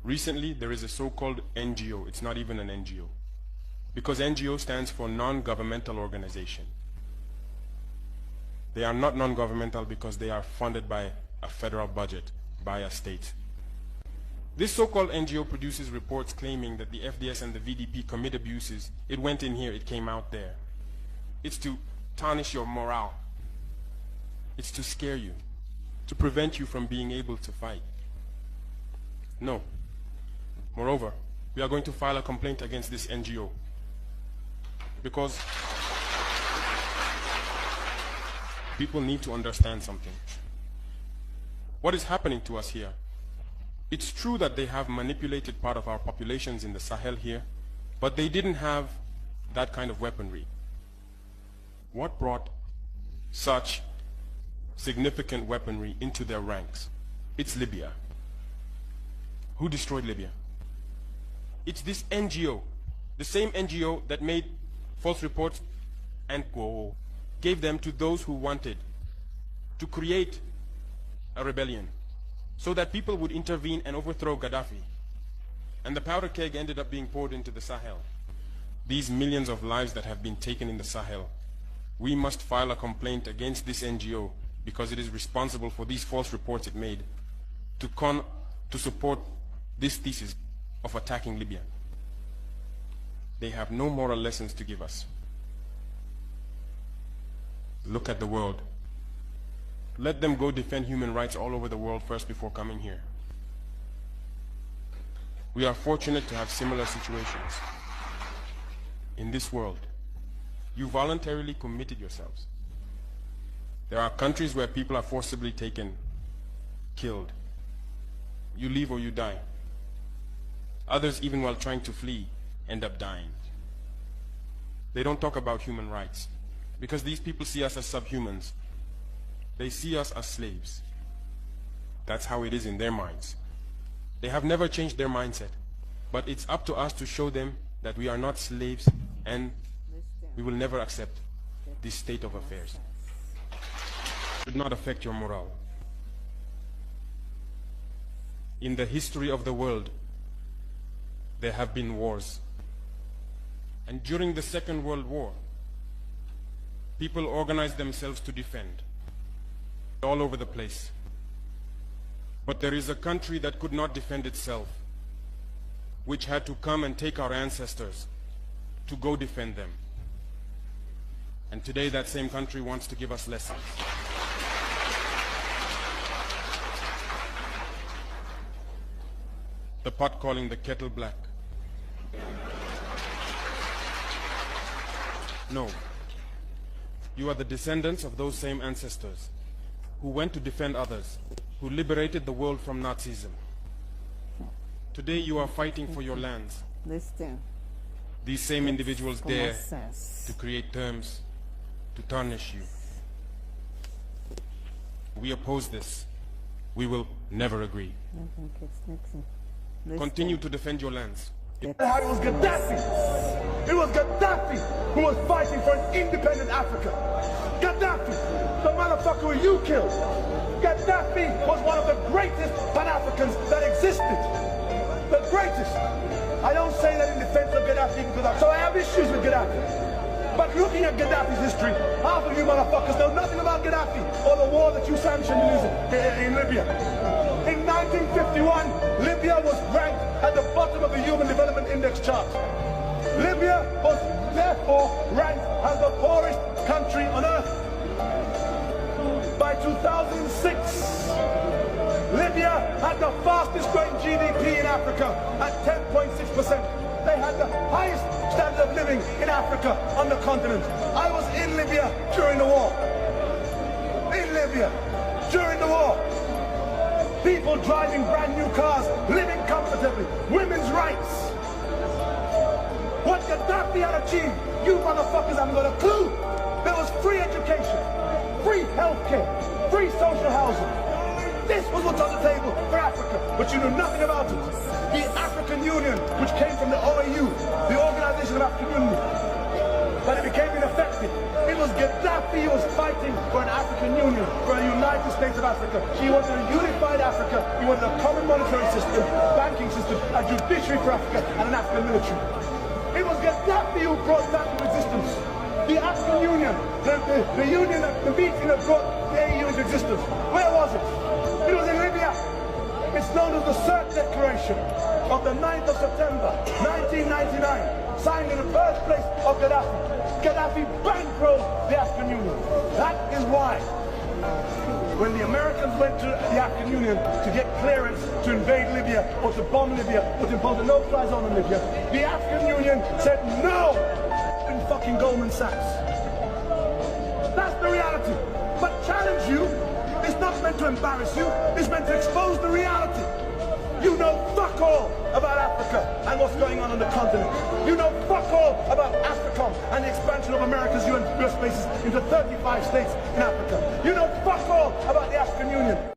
Recently, there is a so-called NGO. It's not even an NGO. Because NGO stands for non-governmental organization. They are not non-governmental because they are funded by a federal budget, by a state. This so-called NGO produces reports claiming that the FDS and the VDP commit abuses. It went in here, it came out there. It's to tarnish your morale. It's to scare you, to prevent you from being able to fight. No. Moreover, we are going to file a complaint against this NGO because people need to understand something. What is happening to us here? It's true that they have manipulated part of our populations in the Sahel here, but they didn't have that kind of weaponry. What brought such significant weaponry into their ranks? It's Libya. Who destroyed Libya? It's this NGO, the same NGO that made false reports and gave them to those who wanted to create a rebellion so that people would intervene and overthrow Gaddafi. And the powder keg ended up being poured into the Sahel. These millions of lives that have been taken in the Sahel, we must file a complaint against this NGO because it is responsible for these false reports it made to support this thesis of attacking Libya. They have no moral lessons to give us. Look at the world. Let them go defend human rights all over the world first before coming here. We are fortunate to have similar situations in this world. You voluntarily committed yourselves. There are countries where people are forcibly taken, killed. You leave or you die. Others, even while trying to flee, end up dying. They don't talk about human rights because these people see us as subhumans. They see us as slaves. That's how it is in their minds. They have never changed their mindset, but it's up to us to show them that we are not slaves and we will never accept this state of affairs. It should not affect your morale. In the history of the world, there have been wars. And during the Second World War, people organized themselves to defend all over the place. But there is a country that could not defend itself, which had to come and take our ancestors to go defend them. And today that same country wants to give us lessons. The pot calling the kettle black. No. You are the descendants of those same ancestors who went to defend others, who liberated the world from Nazism. Today you are fighting for your lands. These same individuals dare to create terms to tarnish you. We oppose this. We will never agree. Continue to defend your lands. It was Gaddafi. It was Gaddafi who was fighting for an independent Africa. Gaddafi, the motherfucker who you killed. Gaddafi was one of the greatest Pan-Africans that existed. The greatest. I don't say that in defense of Gaddafi because I have issues with Gaddafi. But looking at Gaddafi's history, half of you motherfuckers know nothing about Gaddafi or the war that you sanctioned in Libya. In 1951, Libya was ranked at the bottom of the Human Development Index chart. Libya was therefore ranked as the poorest country on earth. By 2006, Libya had the fastest growing GDP in Africa at 10.6%. They had the highest standard of living in Africa on the continent. I was in Libya during the war. In Libya during the war. People driving brand new cars, living comfortably, women's rights. What Gaddafi had achieved, you motherfuckers haven't got a clue. There was free education, free healthcare, free social housing. This was what's on the table for Africa, but you knew nothing about it. The African Union, which came from the OAU, the Organization of African Union, but it became ineffective. It was Gaddafi who was fighting for an African Union, for a United States of Africa. He wanted a unified Africa. He wanted a common monetary system, banking system, a judiciary for Africa and an African military. It was Gaddafi who brought that into existence. The African Union, the union, the meeting that brought the AU into existence. Where was it? It was in Libya. It's known as the Sirte Declaration of the 9th of September, 1999, signed in the birthplace of Gaddafi. Gaddafi bankrolled the African Union. That is why, when the Americans went to the African Union to get clearance to invade Libya or to bomb Libya or to impose a no-fly zone on Libya, the African Union said no in fucking Goldman Sachs. That's the reality. But challenge you is not meant to embarrass you, it's meant to expose the reality. You know fuck all about Africa and what's going on the continent. You know fuck all about AFRICOM and the expansion of America's US bases into 35 states in Africa. You know fuck all about the African Union.